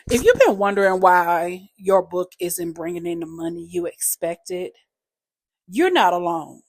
If you've been wondering why your book isn't bringing in the money you expected, you're not alone.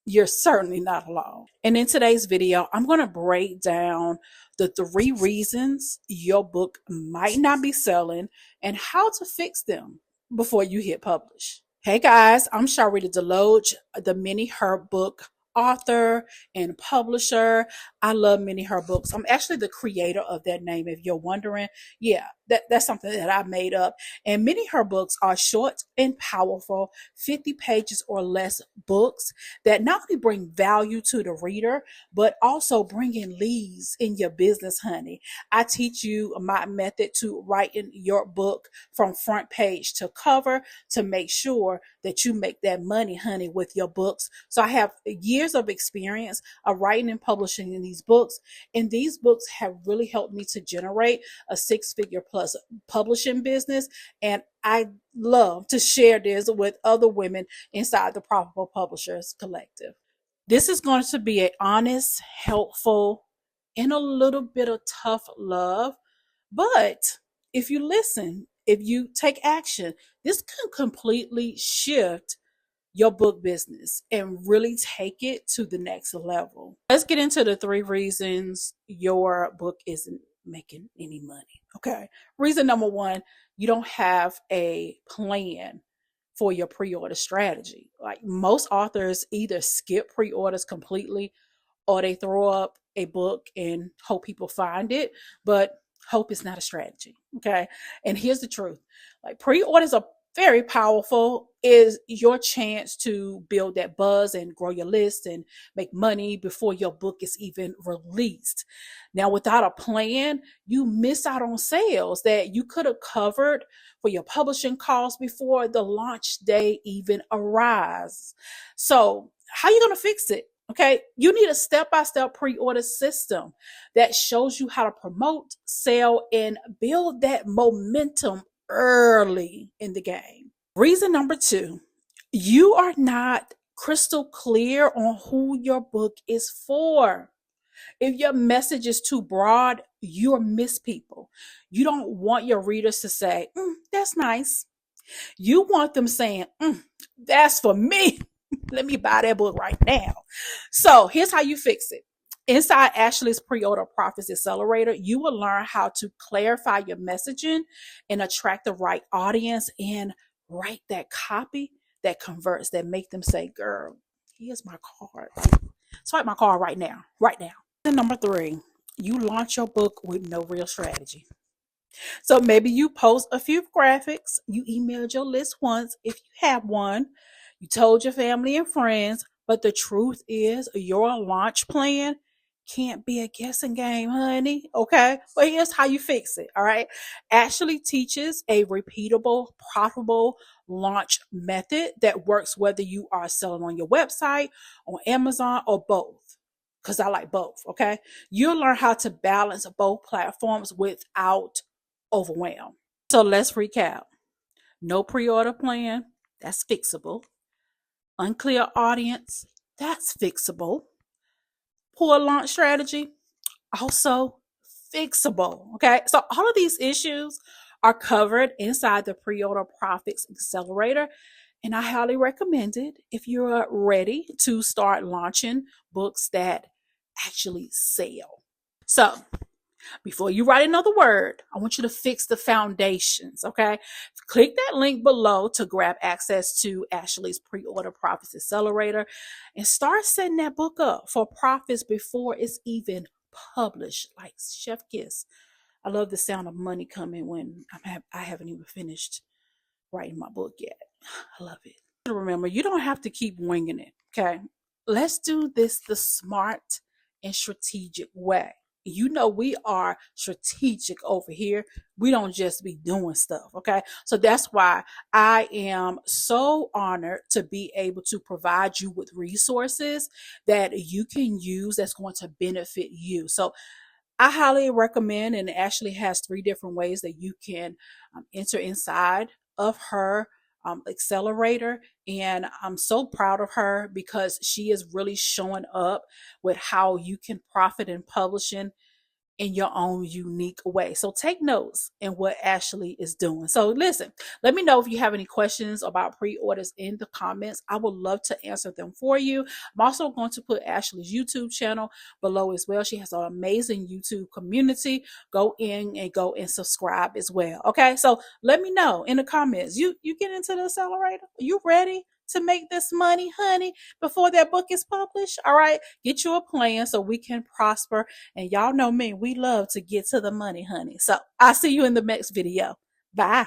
You're certainly not alone. And in today's video, I'm going to break down the 3 reasons your book might not be selling and how to fix them before you hit publish. Hey guys, I'm Sharlrita Deloatch, the Mini Her Book author and publisher. I love Mini Her Books. I'm actually the creator of that name, if you're wondering. Yeah, that's something that I made up. And Mini Her Books are short and powerful, 50 pages or less books that not only bring value to the reader, but also bring in leads in your business, honey. I teach you my method to writing your book from front page to cover to make sure that you make that money, honey, with your books. So I have years of experience of writing and publishing in these books, and these books have really helped me to generate a 6-figure plus publishing business. And I love to share this with other women inside the Profitable Publishers Collective. This is going to be an honest, helpful, and a little bit of tough love. But if you listen, if you take action, this can completely shift your book business and really take it to the next level. Let's get into the 3 reasons your book isn't making any money. Okay. Reason number 1, you don't have a plan for your pre-order strategy. Like most authors either skip pre-orders completely or they throw up a book and hope people find it, but hope is not a strategy. Okay. And here's the truth. Like pre-orders are very powerful, is your chance to build that buzz and grow your list and make money before your book is even released. Now, without a plan, you miss out on sales that you could have covered for your publishing costs before the launch day even arrives. So how are you going to fix it? Okay, you need a step-by-step pre-order system that shows you how to promote, sell, and build that momentum early in the game. Reason number 2, you are not crystal clear on who your book is for. If your message is too broad, you'll miss people. You don't want your readers to say, that's nice. You want them saying, that's for me. Let me buy that book right now. So here's how you fix it. Inside Ashley's Pre-Order Profits Accelerator, you will learn how to clarify your messaging and attract the right audience and write that copy that converts, that make them say, girl, here's my card. Swipe my card right now, right now. And number 3, you launch your book with no real strategy. So maybe you post a few graphics, you emailed your list once if you have one, you told your family and friends, but the truth is your launch plan can't be a guessing game, honey. Okay. But here's how you fix it. All right. Ashley teaches a repeatable, profitable launch method that works whether you are selling on your website, on Amazon, or both. Because I like both. Okay. You'll learn how to balance both platforms without overwhelm. So let's recap. No pre-order plan, that's fixable. Unclear audience, that's fixable. Poor launch strategy, also fixable. Okay, so all of these issues are covered inside the Pre-Order Profits Accelerator, and I highly recommend it if you're ready to start launching books that actually sell. So before you write another word, I want you to fix the foundations, okay? Click that link below to grab access to Ashley's Pre-Order Profits Accelerator and start setting that book up for profits before it's even published, like Chef Kiss. I love the sound of money coming when I haven't even finished writing my book yet. I love it. Remember, you don't have to keep winging it, okay? Let's do this the smart and strategic way. You know, we are strategic over here. We don't just be doing stuff. Okay. So that's why I am so honored to be able to provide you with resources that you can use that's going to benefit you. So I highly recommend, and Ashley has 3 different ways that you can enter inside of her accelerator. And I'm so proud of her because she is really showing up with how you can profit in publishing in your own unique way. So take notes in what Ashley is doing. So listen, let me know if you have any questions about pre-orders in the comments. I would love to answer them for you. I'm also going to put Ashley's YouTube channel below as well. She has an amazing YouTube community. Go in and subscribe as well. Okay, so let me know in the comments. You get into the accelerator? Are you ready to make this money, honey, before that book is published? All right, get you a plan so we can prosper. And y'all know me, we love to get to the money, honey. So I'll see you in the next video. Bye.